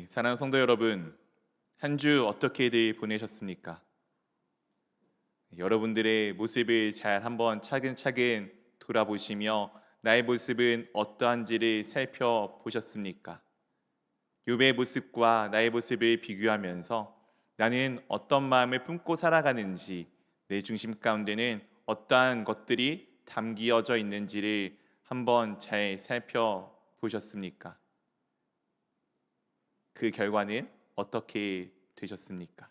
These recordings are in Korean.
사랑하는 성도 여러분, 한 주 어떻게들 보내셨습니까? 여러분들의 모습을 잘 한번 차근차근 돌아보시며 나의 모습은 어떠한지를 살펴보셨습니까? 욥의 모습과 나의 모습을 비교하면서 나는 어떤 마음을 품고 살아가는지, 내 중심 가운데는 어떠한 것들이 담기어져 있는지를 한번 잘 살펴보셨습니까? 그 결과는 어떻게 되셨습니까?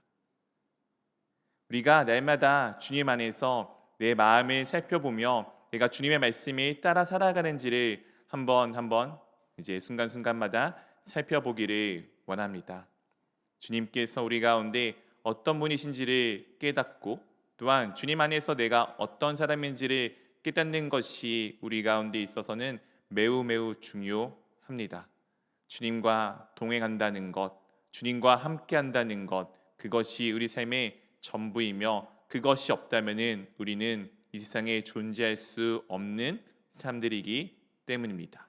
우리가 날마다 주님 안에서 내 마음을 살펴보며 내가 주님의 말씀을 따라 살아가는지를 한번 이제 순간순간마다 살펴보기를 원합니다. 주님께서 우리 가운데 어떤 분이신지를 깨닫고 또한 주님 안에서 내가 어떤 사람인지를 깨닫는 것이 우리 가운데 있어서는 매우 중요합니다. 주님과 동행한다는 것, 주님과 함께한다는 것, 그것이 우리 삶의 전부이며 그것이 없다면은 우리는 이 세상에 존재할 수 없는 사람들이기 때문입니다.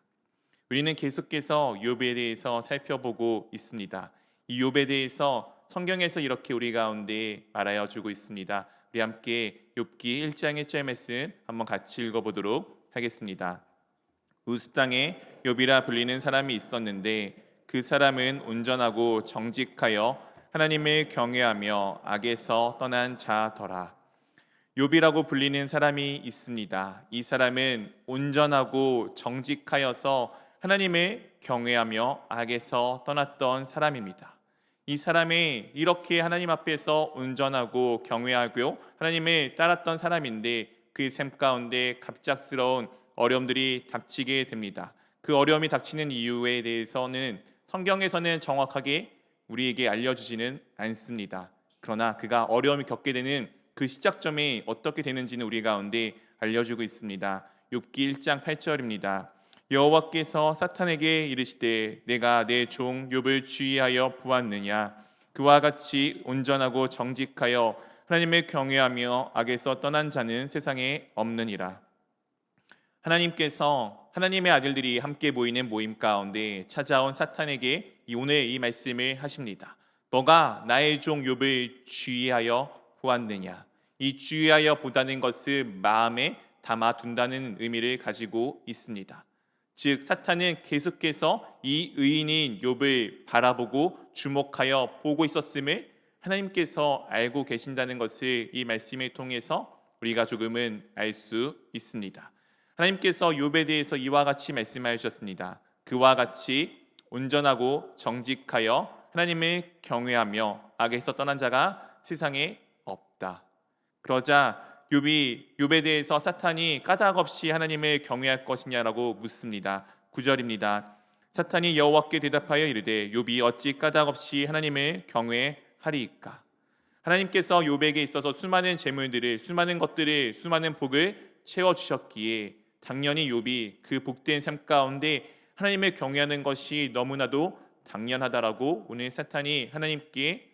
우리는 계속해서 욥에 대해서 살펴보고 있습니다. 이 욥에 대해서 성경에서 이렇게 우리 가운데 말하여 주고 있습니다. 우리 함께 욥기 1장 1절 말씀 한번 같이 읽어보도록 하겠습니다. 우스 땅에 욥이라 불리는 사람이 있었는데 그 사람은 온전하고 정직하여 하나님을 경외하며 악에서 떠난 자더라. 욥이라고 불리는 사람이 있습니다. 이 사람은 온전하고 정직하여서 하나님을 경외하며 악에서 떠났던 사람입니다. 이 사람이 이렇게 하나님 앞에서 온전하고 경외하고 하나님을 따랐던 사람인데 그 삶 가운데 갑작스러운 어려움들이 닥치게 됩니다. 그 어려움이 닥치는 이유에 대해서는 성경에서는 정확하게 우리에게 알려주지는 않습니다. 그러나 그가 어려움을 겪게 되는 그 시작점이 어떻게 되는지는 우리 가운데 알려주고 있습니다. 욥기 1장 8절입니다. 여호와께서 사탄에게 이르시되 내가 내 종 욥을 주의하여 보았느냐 그와 같이 온전하고 정직하여 하나님을 경외하며 악에서 떠난 자는 세상에 없느니라. 하나님께서 하나님의 아들들이 함께 모이는 모임 가운데 찾아온 사탄에게 오늘 이 말씀을 하십니다. 너가 나의 종 욥을 주의하여 보았느냐. 이 주의하여 보다는 것은 마음에 담아둔다는 의미를 가지고 있습니다. 즉 사탄은 계속해서 이 의인인 욥을 바라보고 주목하여 보고 있었음을 하나님께서 알고 계신다는 것을 이 말씀을 통해서 우리가 조금은 알 수 있습니다. 하나님께서 욥에 대해서 이와 같이 말씀하여 주셨습니다. 그와 같이 온전하고 정직하여 하나님을 경외하며 악에서 떠난 자가 세상에 없다. 그러자 욥에 대해서 사탄이 까닭 없이 하나님을 경외할 것이냐라고 묻습니다. 9절입니다. 사탄이 여호와께 대답하여 이르되 욥이 어찌 까닭 없이 하나님을 경외하리이까. 하나님께서 욥에게 있어서 수많은 재물들을 수많은 것들을 수많은 복을 채워주셨기에 당연히 욥이 그 복된 삶 가운데 하나님을 경외하는 것이 너무나도 당연하다라고 오늘 사탄이 하나님께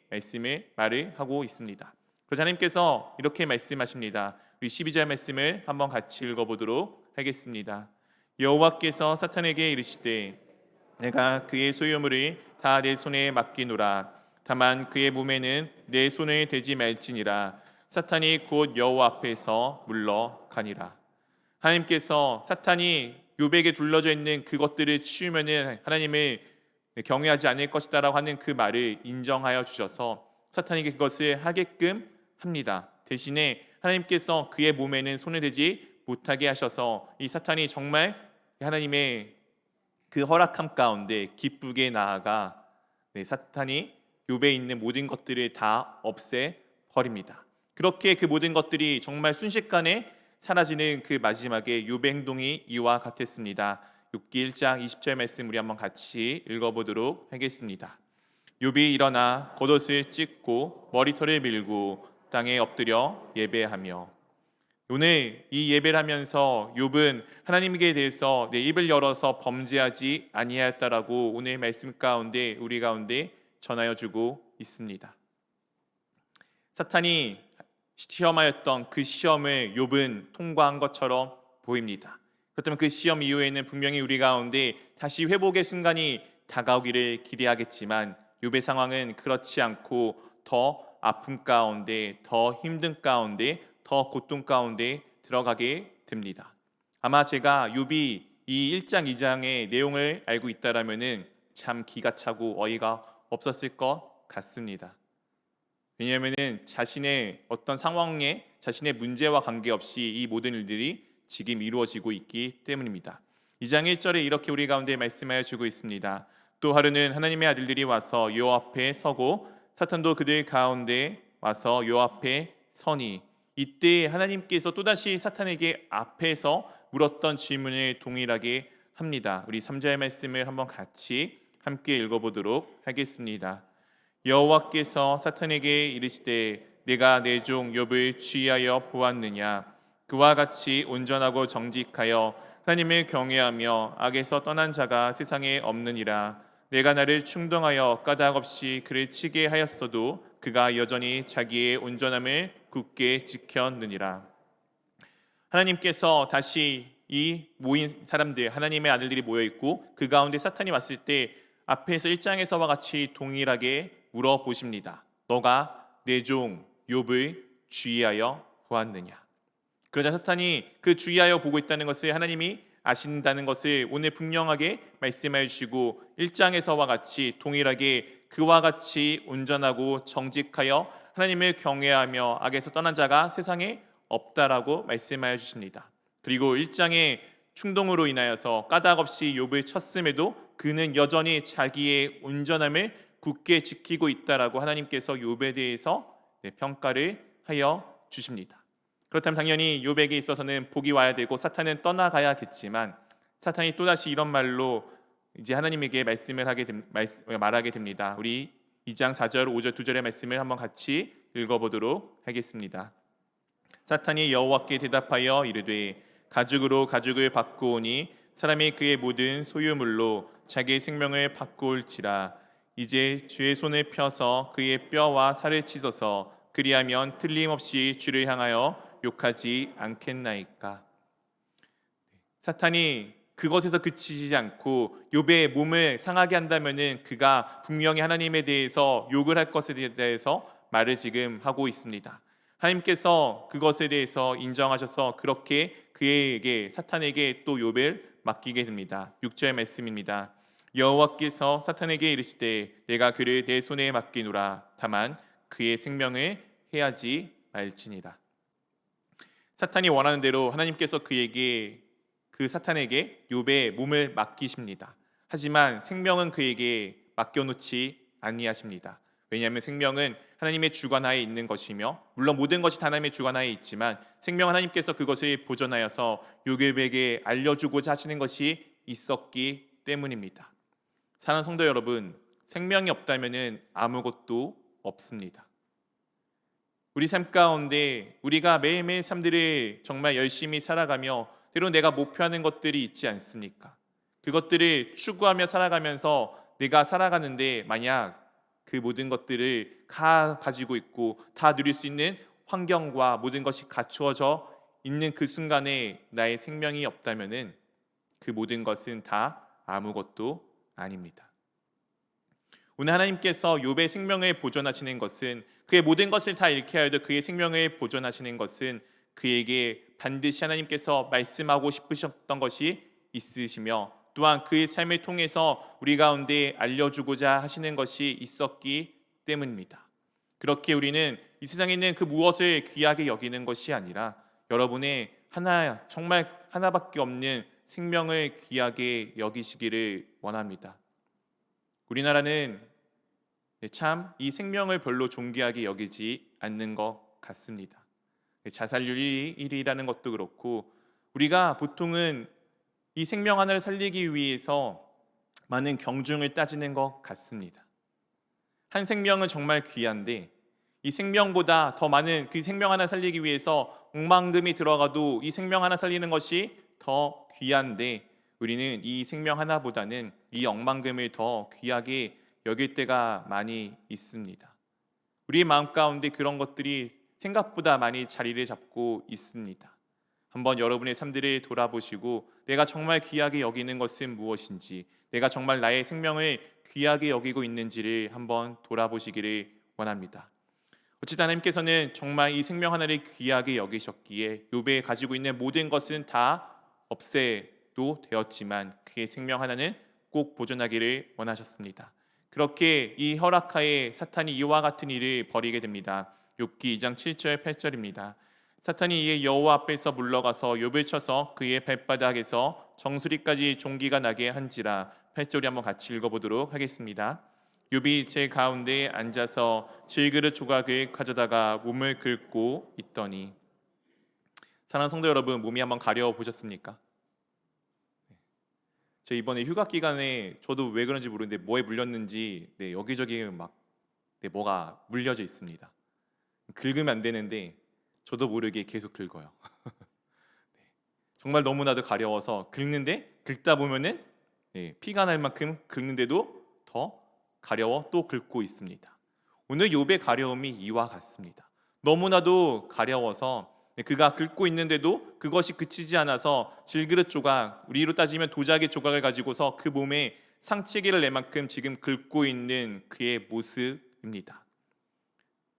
말을 하고 있습니다. 그래서 하나님께서 이렇게 말씀하십니다. 우리 12절 말씀을 한번 같이 읽어보도록 하겠습니다. 여호와께서 사탄에게 이르시되 내가 그의 소유물을 다 내 손에 맡기노라. 다만 그의 몸에는 내 손을 대지 말지니라. 사탄이 곧 여호와 앞에서 물러가니라. 하나님께서 사탄이 욥에게 둘러져 있는 그것들을 치우면은 하나님을 경외하지 않을 것이다라고 하는 그 말을 인정하여 주셔서 사탄에게 그것을 하게끔 합니다. 대신에 하나님께서 그의 몸에는 손을 대지 못하게 하셔서 이 사탄이 정말 하나님의 그 허락함 가운데 기쁘게 나아가 사탄이 욥에 있는 모든 것들을 다 없애버립니다. 그렇게 그 모든 것들이 정말 순식간에 사라지는 그 마지막에 욥의 행동이 이와 같았습니다. 욥기 1장 20절 말씀 우리 한번 같이 읽어보도록 하겠습니다. 욥이 일어나 겉옷을 찢고 머리털을 밀고 땅에 엎드려 예배하며. 오늘 이 예배를 하면서 욥은 하나님께 대해서 내 입을 열어서 범죄하지 아니하였다라고 오늘 말씀 가운데 우리 가운데 전하여 주고 있습니다. 사탄이 시험하였던 그 시험을 욥은 통과한 것처럼 보입니다. 그렇다면 그 시험 이후에는 분명히 우리 가운데 다시 회복의 순간이 다가오기를 기대하겠지만 욥의 상황은 그렇지 않고 더 아픔 가운데, 더 힘든 가운데, 더 고통 가운데 들어가게 됩니다. 아마 제가 욥이 이 1장 2장의 내용을 알고 있다라면은 참 기가 차고 어이가 없었을 것 같습니다. 왜냐하면은 자신의 어떤 상황에 자신의 문제와 관계없이 이 모든 일들이 지금 이루어지고 있기 때문입니다. 2장 1절에 이렇게 우리 가운데 말씀하여 주고 있습니다. 또 하루는 하나님의 아들들이 와서 요 앞에 서고 사탄도 그들 가운데 와서 요 앞에 서니, 이때 하나님께서 또다시 사탄에게 앞에서 물었던 질문을 동일하게 합니다. 우리 3절 말씀을 한번 같이 함께 읽어보도록 하겠습니다. 여호와께서 사탄에게 이르시되 내가 내 종 욥을 취하여 보았느냐? 그와 같이 온전하고 정직하여 하나님을 경외하며 악에서 떠난 자가 세상에 없느니라. 내가 나를 충동하여 까닭 없이 그를 치게 하였어도 그가 여전히 자기의 온전함을 굳게 지켰느니라. 하나님께서 다시 이 모인 사람들, 하나님의 아들들이 모여 있고 그 가운데 사탄이 왔을 때 앞에서 1장에서와 같이 동일하게 물어보십니다. 너가 내 종 욥을 주의하여 보았느냐? 그러자 사탄이 그 주의하여 보고 있다는 것을 하나님이 아신다는 것을 오늘 분명하게 말씀해 주시고 1장에서와 같이 동일하게 그와 같이 온전하고 정직하여 하나님을 경외하며 악에서 떠난 자가 세상에 없다라고 말씀하여 주십니다. 그리고 1장의 충동으로 인하여서 까닭없이 욥을 쳤음에도 그는 여전히 자기의 온전함을 굳게 지키고 있다라고 하나님께서 욥에 대해서 평가를 하여 주십니다. 그렇다면 당연히 욥에게 있어서는 복이 와야 되고 사탄은 떠나가야겠지만 사탄이 또다시 이런 말로 이제 하나님에게 말하게 됩니다. 우리 2장 4절, 5절, 2절의 말씀을 한번 같이 읽어보도록 하겠습니다. 사탄이 여호와께 대답하여 이르되 가죽으로 가죽을 바꾸오니 사람이 그의 모든 소유물로 자기의 생명을 바꾸올지라. 이제 주의 손을 펴서 그의 뼈와 살을 찢어서 그리하면 틀림없이 주를 향하여 욕하지 않겠나이까. 사탄이 그것에서 그치지 않고 욥의 몸을 상하게 한다면은 그가 분명히 하나님에 대해서 욕을 할 것에 대해서 말을 지금 하고 있습니다. 하나님께서 그것에 대해서 인정하셔서 그렇게 그에게 사탄에게 또 욥을 맡기게 됩니다. 6절 말씀입니다. 여호와께서 사탄에게 이르시되 내가 그를 내 손에 맡기노라. 다만 그의 생명을 해하지 말지니라. 사탄이 원하는 대로 하나님께서 그 사탄에게 욥의 몸을 맡기십니다. 하지만 생명은 그에게 맡겨놓지 아니하십니다. 왜냐하면 생명은 하나님의 주관하에 있는 것이며 물론 모든 것이 다 하나님의 주관하에 있지만 생명 하나님께서 그것을 보존하여서 욥에게 알려주고자 하시는 것이 있었기 때문입니다. 사랑하는 성도 여러분, 생명이 없다면 아무것도 없습니다. 우리 삶 가운데 우리가 매일매일 삶들을 정말 열심히 살아가며 때로는 내가 목표하는 것들이 있지 않습니까? 그것들을 추구하며 살아가면서 내가 살아가는데 만약 그 모든 것들을 다 가지고 있고 다 누릴 수 있는 환경과 모든 것이 갖추어져 있는 그 순간에 나의 생명이 없다면은 그 모든 것은 다 아무것도 아닙니다. 오늘 하나님께서 욥의 생명을 보존하시는 것은 그의 모든 것을 다 잃게 하여도 그의 생명을 보존하시는 것은 그에게 반드시 하나님께서 말씀하고 싶으셨던 것이 있으시며 또한 그의 삶을 통해서 우리 가운데 알려주고자 하시는 것이 있었기 때문입니다. 그렇게 우리는 이 세상에 있는 그 무엇을 귀하게 여기는 것이 아니라 여러분의 정말 하나밖에 없는 생명을 귀하게 여기시기를 원합니다. 우리나라는 참 이 생명을 별로 존귀하게 여기지 않는 것 같습니다. 자살률이 1위라는 것도 그렇고 우리가 보통은 이 생명 하나를 살리기 위해서 많은 경중을 따지는 것 같습니다. 한 생명은 정말 귀한데 이 생명보다 더 많은 그 생명 하나 살리기 위해서 억만금이 들어가도 이 생명 하나 살리는 것이 더 귀한데 우리는 이 생명 하나보다는 이 억만금을 더 귀하게 여길 때가 많이 있습니다. 우리의 마음 가운데 그런 것들이 생각보다 많이 자리를 잡고 있습니다. 한번 여러분의 삶들을 돌아보시고 내가 정말 귀하게 여기는 것은 무엇인지, 내가 정말 나의 생명을 귀하게 여기고 있는지를 한번 돌아보시기를 원합니다. 어찌든 하나님께서는 정말 이 생명 하나를 귀하게 여기셨기에 욥이 가지고 있는 모든 것은 다 없애도 되었지만 그의 생명 하나는 꼭 보존하기를 원하셨습니다. 그렇게 이 허락하에 사탄이 이와 같은 일을 벌이게 됩니다. 욥기 2장 7절 8절입니다. 사탄이 이에 여호와 앞에서 물러가서 욥을 쳐서 그의 발바닥에서 정수리까지 종기가 나게 한지라. 8절이 한번 같이 읽어보도록 하겠습니다. 욥이 제 가운데 앉아서 질그릇 조각을 가져다가 몸을 긁고 있더니. 사랑하는 성도 여러분, 몸이 한번 가려워 보셨습니까? 저 이번에 휴가 기간에 저도 왜 그런지 모르는데 뭐에 물렸는지 여기저기 막 뭐가 물려져 있습니다. 긁으면 안 되는데 저도 모르게 계속 긁어요. 정말 너무나도 가려워서 긁는데 긁다 보면은 피가 날 만큼 긁는데도 더 가려워 또 긁고 있습니다. 오늘 욥의 가려움이 이와 같습니다. 너무나도 가려워서 그가 긁고 있는데도 그것이 그치지 않아서 질그릇 조각, 우리로 따지면 도자기 조각을 가지고서 그 몸에 상체기를 낼 만큼 지금 긁고 있는 그의 모습입니다.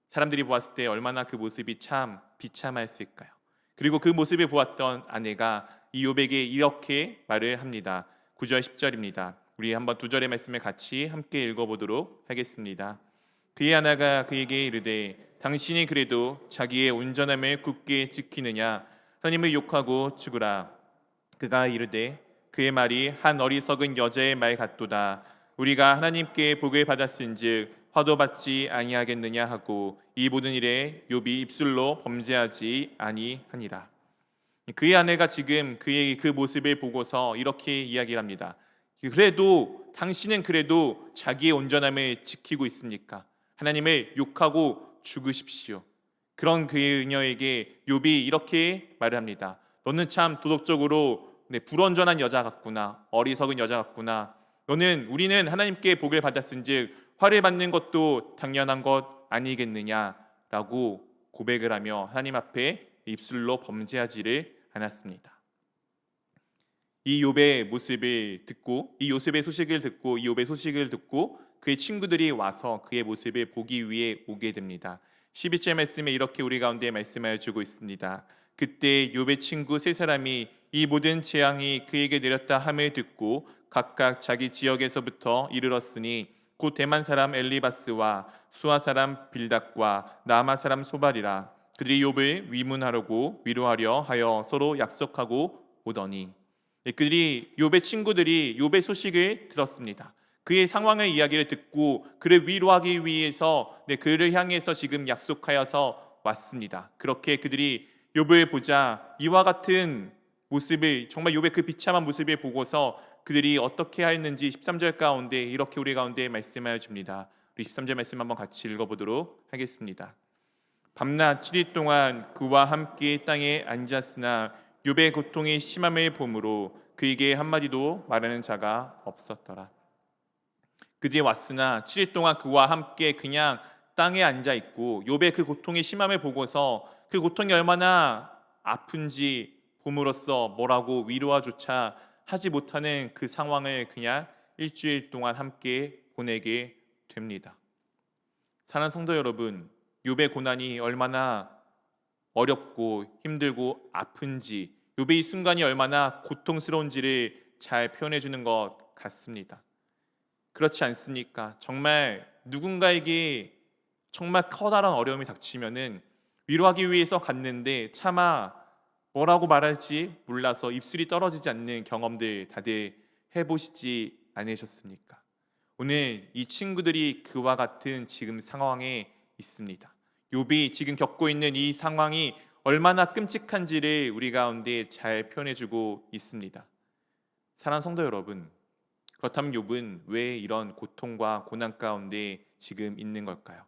사람들이 보았을 때 얼마나 그 모습이 참 비참했을까요? 그리고 그 모습을 보았던 아내가 이 욥에게 이렇게 말을 합니다. 9절 10절입니다. 우리 한번 2절의 말씀을 같이 함께 읽어보도록 하겠습니다. 그의 아내가 그에게 이르되 당신이 그래도 자기의 온전함을 굳게 지키느냐? 하나님을 욕하고 죽으라. 그가 이르되 그의 말이 한 어리석은 여자의 말 같도다. 우리가 하나님께 복을 받았은즉 화도 받지 아니하겠느냐 하고 이 모든 일에 욥이 입술로 범죄하지 아니하니라. 그의 아내가 지금 그의 그 모습을 보고서 이렇게 이야기를 합니다. 그래도 당신은 그래도 자기의 온전함을 지키고 있습니까? 하나님을 욕하고 죽으십시오. 그런 그녀에게 욥이 이렇게 말을 합니다. 너는 참 도덕적으로 불완전한 여자 같구나. 어리석은 여자 같구나. 우리는 하나님께 복을 받았은즉 화를 받는 것도 당연한 것 아니겠느냐라고 고백을 하며 하나님 앞에 입술로 범죄하지를 않았습니다. 이 욥의 모습을 듣고 이 요셉의 소식을 듣고 이 욥의 소식을 듣고 그의 친구들이 와서 그의 모습을 보기 위해 오게 됩니다. 12절 말씀에 이렇게 우리 가운데 말씀하여 주고 있습니다. 그때 욥의 친구 세 사람이 이 모든 재앙이 그에게 내렸다 함을 듣고 각각 자기 지역에서부터 이르렀으니 곧 대만 사람 엘리바스와 수아 사람 빌닷과 나마 사람 소발이라. 그들이 욥을 위문하려고 위로하려 하여 서로 약속하고 오더니. 그들이 욥의 친구들이 욥의 소식을 들었습니다. 그의 상황의 이야기를 듣고 그를 위로하기 위해서 그를 향해서 지금 약속하여서 왔습니다. 그렇게 그들이 욥을 보자 이와 같은 모습을, 정말 욥의 그 비참한 모습을 보고서 그들이 어떻게 하였는지 13절 가운데 이렇게 우리 가운데 말씀하여 줍니다. 우리 13절 말씀 한번 같이 읽어보도록 하겠습니다. 밤낮 7일 동안 그와 함께 땅에 앉았으나 욥의 고통이 심함을 보므로 그에게 한마디도 말하는 자가 없었더라. 그들이 왔으나 7일 동안 그와 함께 그냥 땅에 앉아 있고 욥의 그 고통이 심함을 보고서 그 고통이 얼마나 아픈지 봄으로써 뭐라고 위로조차 하지 못하는 그 상황을 그냥 일주일 동안 함께 보내게 됩니다. 사랑하는 성도 여러분, 욥의 고난이 얼마나 어렵고 힘들고 아픈지, 욥의 이 순간이 얼마나 고통스러운지를 잘 표현해 주는 것 같습니다. 그렇지 않습니까? 정말 누군가에게 정말 커다란 어려움이 닥치면은 위로하기 위해서 갔는데 차마 뭐라고 말할지 몰라서 입술이 떨어지지 않는 경험들 다들 해보시지 않으셨습니까? 오늘 이 친구들이 그와 같은 지금 상황에 있습니다. 욥이 지금 겪고 있는 이 상황이 얼마나 끔찍한지를 우리 가운데 잘 표현해주고 있습니다. 사랑하는 성도 여러분, 그렇다면 욥은 왜 이런 고통과 고난 가운데 지금 있는 걸까요?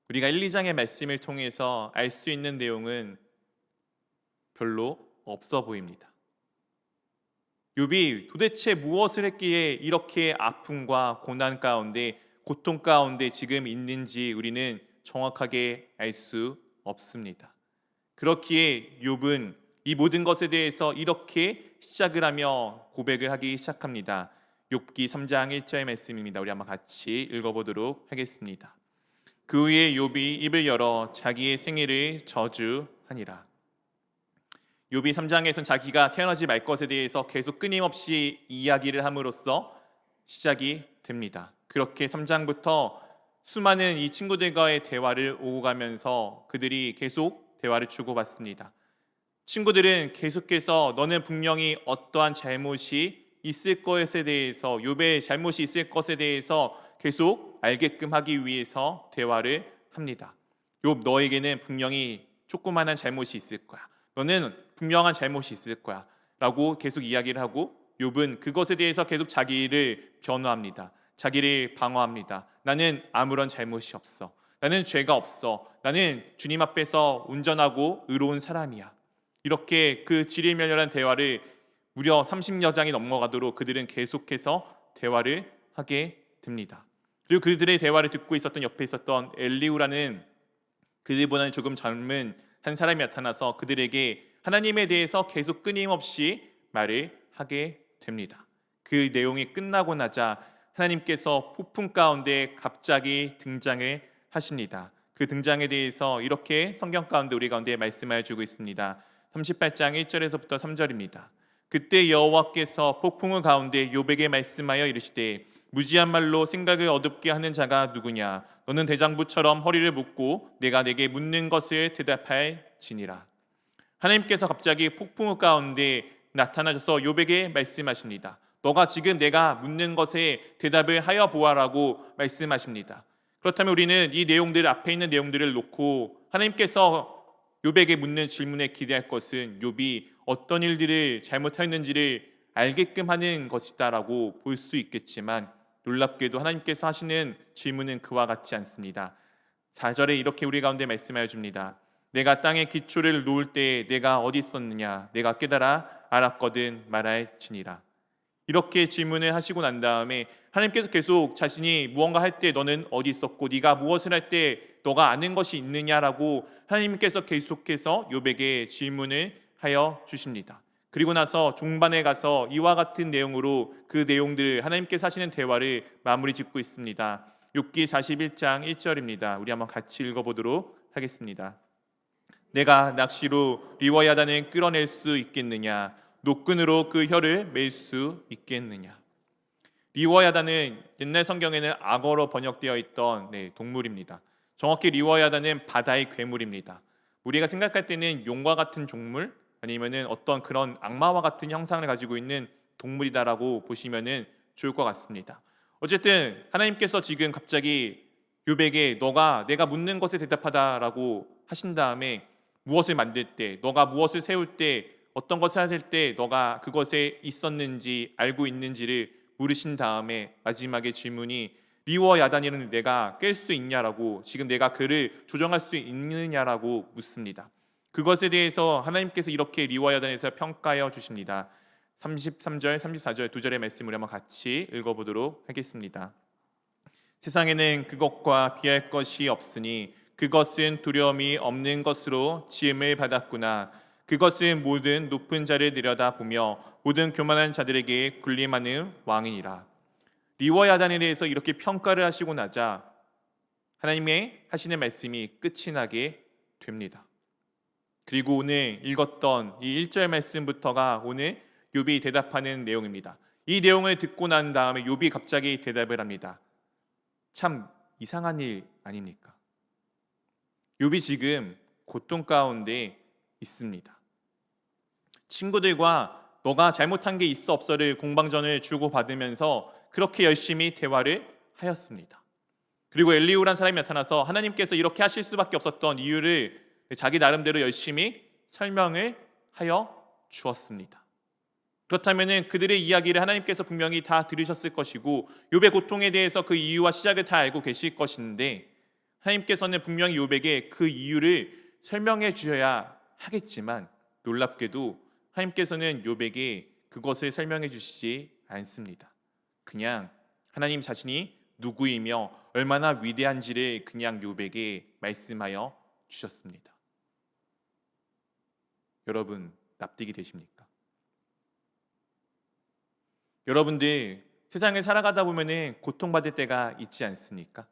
우리가 1, 2장의 말씀을 통해서 알 수 있는 내용은 별로 없어 보입니다. 욥이 도대체 무엇을 했기에 이렇게 아픔과 고난 가운데, 고통 가운데 지금 있는지 우리는 정확하게 알 수 없습니다. 그렇기에 욥은 이 모든 것에 대해서 이렇게 시작을 하며 고백을 하기 시작합니다. 욥기 3장 1절 말씀입니다. 우리 한번 같이 읽어보도록 하겠습니다. 그 후에 욥이 입을 열어 자기의 생애를 저주하니라. 욥이 3장에서는 자기가 태어나지 말 것에 대해서 계속 끊임없이 이야기를 함으로써 시작이 됩니다. 그렇게 3장부터 수많은 이 친구들과의 대화를 오고 가면서 그들이 계속 대화를 주고받습니다. 친구들은 계속해서 너는 분명히 어떠한 잘못이 있을 것에 대해서, 욥의 잘못이 있을 것에 대해서 계속 알게끔 하기 위해서 대화를 합니다. 욥, 너에게는 분명히 조그마한 잘못이 있을 거야. 너는 분명한 잘못이 있을 거야 라고 계속 이야기를 하고, 욥은 그것에 대해서 계속 자기를 변호합니다. 자기를 방어합니다. 나는 아무런 잘못이 없어. 나는 죄가 없어. 나는 주님 앞에서 온전하고 의로운 사람이야. 이렇게 그 지리멸렬한 대화를 무려 30여 장이 넘어가도록 그들은 계속해서 대화를 하게 됩니다. 그리고 그들의 대화를 듣고 있었던 옆에 있었던 엘리후라는 그들보다는 조금 젊은 한 사람이 나타나서 그들에게 하나님에 대해서 계속 끊임없이 말을 하게 됩니다. 그 내용이 끝나고 나자 하나님께서 폭풍 가운데 갑자기 등장을 하십니다. 그 등장에 대해서 이렇게 성경 가운데 우리 가운데 말씀하여 주고 있습니다. 38장 1절에서부터 3절입니다. 그때 여호와께서 폭풍우 가운데 욥에게 말씀하여 이르시되 무지한 말로 생각을 어둡게 하는 자가 누구냐? 너는 대장부처럼 허리를 묶고 내가 내게 묻는 것을 대답할지니라. 하나님께서 갑자기 폭풍우 가운데 나타나셔서 욥에게 말씀하십니다. 너가 지금 내가 묻는 것에 대답을 하여 보아라고 말씀하십니다. 그렇다면 우리는 이 내용들, 앞에 있는 내용들을 놓고 하나님께서 욥에게 묻는 질문에 기대할 것은 욥이 어떤 일들을 잘못했는지를 알게끔 하는 것이다라고 볼 수 있겠지만, 놀랍게도 하나님께서 하시는 질문은 그와 같지 않습니다. 4절에 이렇게 우리 가운데 말씀하여 줍니다. 내가 땅에 기초를 놓을 때에 내가 어디 있었느냐? 내가 깨달아 알았거든 말할지니라. 이렇게 질문을 하시고 난 다음에 하나님께서 계속 자신이 무언가 할 때 너는 어디 있었고 네가 무엇을 할 때 너가 아는 것이 있느냐라고 하나님께서 계속해서 욥에게 질문을 하여 주십니다. 그리고 나서 종반에 가서 이와 같은 내용으로 그 내용들을 하나님께서 하시는 대화를 마무리 짓고 있습니다. 욥기 41장 1절입니다. 우리 한번 같이 읽어보도록 하겠습니다. 내가 낚시로 리워야단을 끌어낼 수 있겠느냐? 노끈으로 그 혀를 맬 수 있겠느냐? 리워야단은 옛날 성경에는 악어로 번역되어 있던 동물입니다. 정확히 리워야단은 바다의 괴물입니다. 우리가 생각할 때는 용과 같은 종물 아니면은 어떤 그런 악마와 같은 형상을 가지고 있는 동물이다라고 보시면은 좋을 것 같습니다. 어쨌든 하나님께서 지금 갑자기 욥에게 너가 내가 묻는 것에 대답하다라고 하신 다음에 무엇을 만들 때, 너가 무엇을 세울 때, 어떤 것을 하실 때 너가 그것에 있었는지 알고 있는지를 물으신 다음에 마지막에 질문이 리워 야단이는 내가 깰 수 있냐라고, 지금 내가 그를 조정할 수 있느냐라고 묻습니다. 그것에 대해서 하나님께서 이렇게 리워 야단에서 평가해 주십니다. 33절, 34절 두 절의 말씀을 한번 같이 읽어보도록 하겠습니다. 세상에는 그것과 비할 것이 없으니 그것은 두려움이 없는 것으로 지음을 받았구나. 그것은 모든 높은 자를 내려다보며 모든 교만한 자들에게 군림하는 왕이니라. 리워야단에 대해서 이렇게 평가를 하시고 나자 하나님의 하시는 말씀이 끝이 나게 됩니다. 그리고 오늘 읽었던 이 1절 말씀부터가 오늘 욥이 대답하는 내용입니다. 이 내용을 듣고 난 다음에 욥이 갑자기 대답을 합니다. 참 이상한 일 아닙니까? 욥이 지금 고통 가운데 있습니다. 친구들과 너가 잘못한 게 있어 없어를 공방전을 주고받으면서 그렇게 열심히 대화를 하였습니다. 그리고 엘리후란 사람이 나타나서 하나님께서 이렇게 하실 수밖에 없었던 이유를 자기 나름대로 열심히 설명을 하여 주었습니다. 그렇다면 그들의 이야기를 하나님께서 분명히 다 들으셨을 것이고 욥의 고통에 대해서 그 이유와 시작을 다 알고 계실 것인데, 하나님께서는 분명히 욥에게 그 이유를 설명해 주셔야 하겠지만 놀랍게도 하나님께서는 욥에게 그것을 설명해 주시지 않습니다. 그냥 하나님 자신이 누구이며 얼마나 위대한지를 그냥 욥에게 말씀하여 주셨습니다. 여러분 납득이 되십니까? 여러분들 세상을 살아가다 보면은 고통받을 때가 있지 않습니까?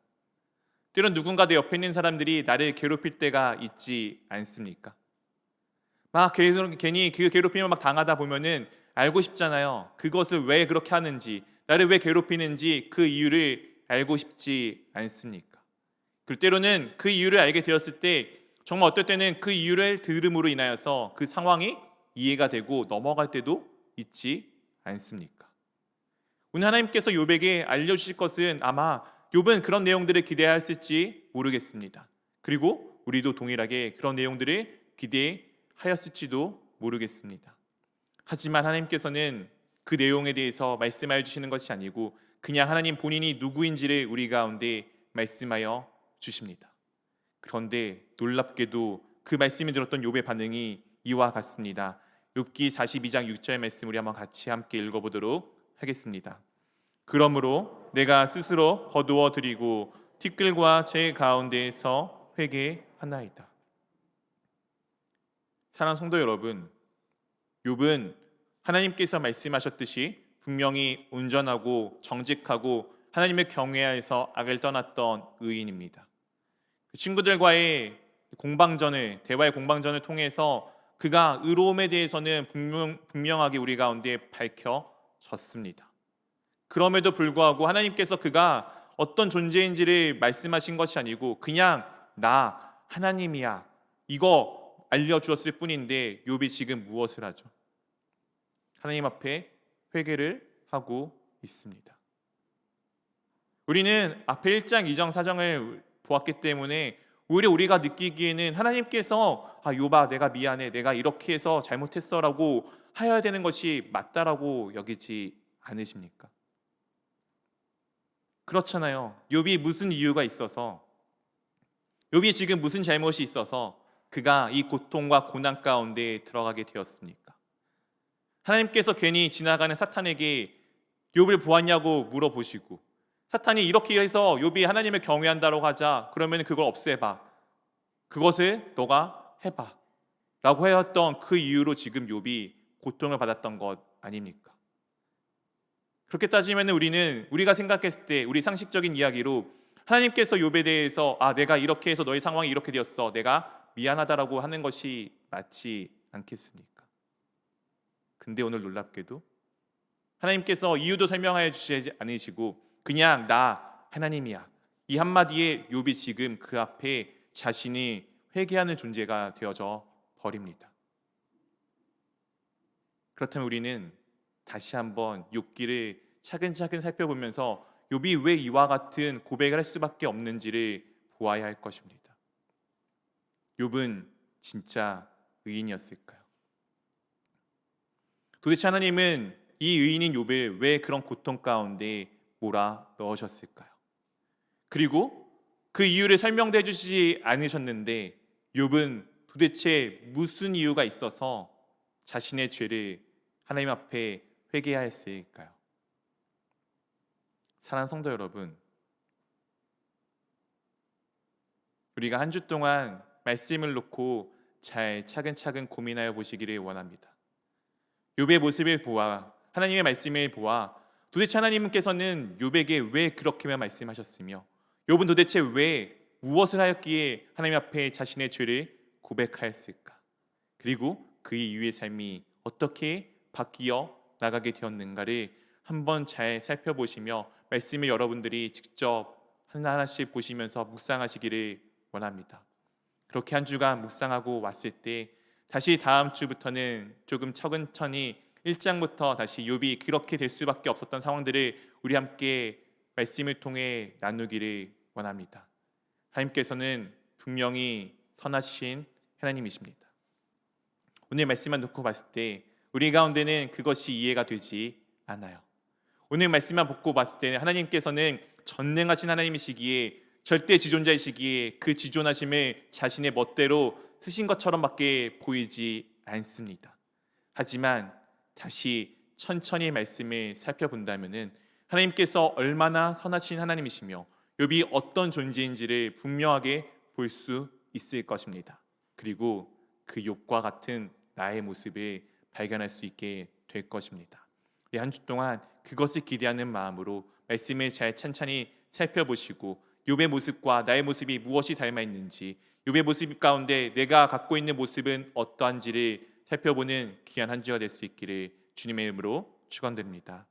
때론 누군가 내 옆에 있는 사람들이 나를 괴롭힐 때가 있지 않습니까? 막 괜히 그 괴롭힘을 막 당하다 보면은 알고 싶잖아요. 그것을 왜 그렇게 하는지, 나를 왜 괴롭히는지 그 이유를 알고 싶지 않습니까? 그리고 때로는 그 이유를 알게 되었을 때 정말 어떨 때는 그 이유를 들음으로 인하여서 그 상황이 이해가 되고 넘어갈 때도 있지 않습니까? 오늘 하나님께서 욥에게 알려주실 것은 아마 욥은 그런 내용들을 기대하였을지 모르겠습니다. 그리고 우리도 동일하게 그런 내용들을 기대하였을지도 모르겠습니다. 하지만 하나님께서는 그 내용에 대해서 말씀하여 주시는 것이 아니고 그냥 하나님 본인이 누구인지를 우리 가운데 말씀하여 주십니다. 그런데 놀랍게도 그 말씀이 들었던 욥의 반응이 이와 같습니다. 욥기 42장 6절 말씀 우리 한번 같이 함께 읽어보도록 하겠습니다. 그러므로 내가 스스로 거두어 드리고 티끌과 제 가운데에서 회개하나이다. 사랑하는 성도 여러분, 욥은 하나님께서 말씀하셨듯이 분명히 온전하고 정직하고 하나님을 경외하여서 악을 떠났던 의인입니다. 친구들과의 대화의 공방전을 통해서 그가 의로움에 대해서는 분명하게 우리 가운데 밝혀졌습니다. 그럼에도 불구하고 하나님께서 그가 어떤 존재인지를 말씀하신 것이 아니고 그냥 나 하나님이야 이거 알려주었을 뿐인데 욥이 지금 무엇을 하죠? 하나님 앞에 회개를 하고 있습니다. 우리는 앞에 1장, 2장, 4장을 보았기 때문에 오히려 우리가 느끼기에는 하나님께서 욥아 내가 미안해 내가 이렇게 해서 잘못했어 라고 하여야 되는 것이 맞다라고 여기지 않으십니까? 그렇잖아요. 욥이 무슨 이유가 있어서 욥이 지금 무슨 잘못이 있어서 그가 이 고통과 고난 가운데 들어가게 되었습니까? 하나님께서 괜히 지나가는 사탄에게 욥을 보았냐고 물어보시고 사탄이 이렇게 해서 욥이 하나님을 경외한다고 하자 그러면 그걸 없애봐 그것을 너가 해봐 라고 하였던 그 이유로 지금 욥이 고통을 받았던 것 아닙니까? 그렇게 따지면 우리가 생각했을 때 우리 상식적인 이야기로 하나님께서 욥에 대해서 내가 이렇게 해서 너의 상황이 이렇게 되었어 내가 미안하다라고 하는 것이 맞지 않겠습니까? 근데 오늘 놀랍게도 하나님께서 이유도 설명하여 주시지 않으시고 그냥 나 하나님이야 이 한마디에 욥이 지금 그 앞에 자신이 회개하는 존재가 되어져 버립니다. 그렇다면 우리는 다시 한번 욥기를 차근차근 살펴보면서 욥이 왜 이와 같은 고백을 할 수밖에 없는지를 보아야 할 것입니다. 욥은 진짜 의인이었을까요? 도대체 하나님은 이 의인인 욥을 왜 그런 고통 가운데 몰아 넣으셨을까요? 그리고 그 이유를 설명해 주시지 않으셨는데 욥은 도대체 무슨 이유가 있어서 자신의 죄를 하나님 앞에 회개하였을까요? 사랑하는 성도 여러분, 우리가 한 주 동안 말씀을 놓고 잘 차근차근 고민하여 보시기를 원합니다. 욥의 모습을 보아 하나님의 말씀을 보아 도대체 하나님께서는 욥에게 왜 그렇게만 말씀하셨으며 욥은 도대체 왜 무엇을 하였기에 하나님 앞에 자신의 죄를 고백하였을까? 그리고 그 이후의 삶이 어떻게 바뀌어 나가게 되었는가를 한번 잘 살펴보시며 말씀을 여러분들이 직접 하나하나씩 보시면서 묵상하시기를 원합니다. 그렇게 한 주간 묵상하고 왔을 때 다시 다음 주부터는 조금 천천히 1장부터 다시 욥이 그렇게 될 수밖에 없었던 상황들을 우리 함께 말씀을 통해 나누기를 원합니다. 하나님께서는 분명히 선하신 하나님이십니다. 오늘 말씀만 놓고 봤을 때 우리 가운데는 그것이 이해가 되지 않아요. 오늘 말씀만 놓고 봤을 때는 하나님께서는 전능하신 하나님이시기에 절대 지존자이시기에 그 지존하심을 자신의 멋대로 쓰신 것처럼밖에 보이지 않습니다. 하지만 다시 천천히 말씀을 살펴본다면 하나님께서 얼마나 선하신 하나님이시며 욥이 어떤 존재인지를 분명하게 볼 수 있을 것입니다. 그리고 그 욥과 같은 나의 모습을 발견할 수 있게 될 것입니다. 한 주 동안 그것을 기대하는 마음으로 말씀을 잘 찬찬히 살펴보시고 욥의 모습과 나의 모습이 무엇이 닮아 있는지, 욥의 모습 가운데 내가 갖고 있는 모습은 어떠한지를 살펴보는 귀한 한 주가 될 수 있기를 주님의 이름으로 축원드립니다.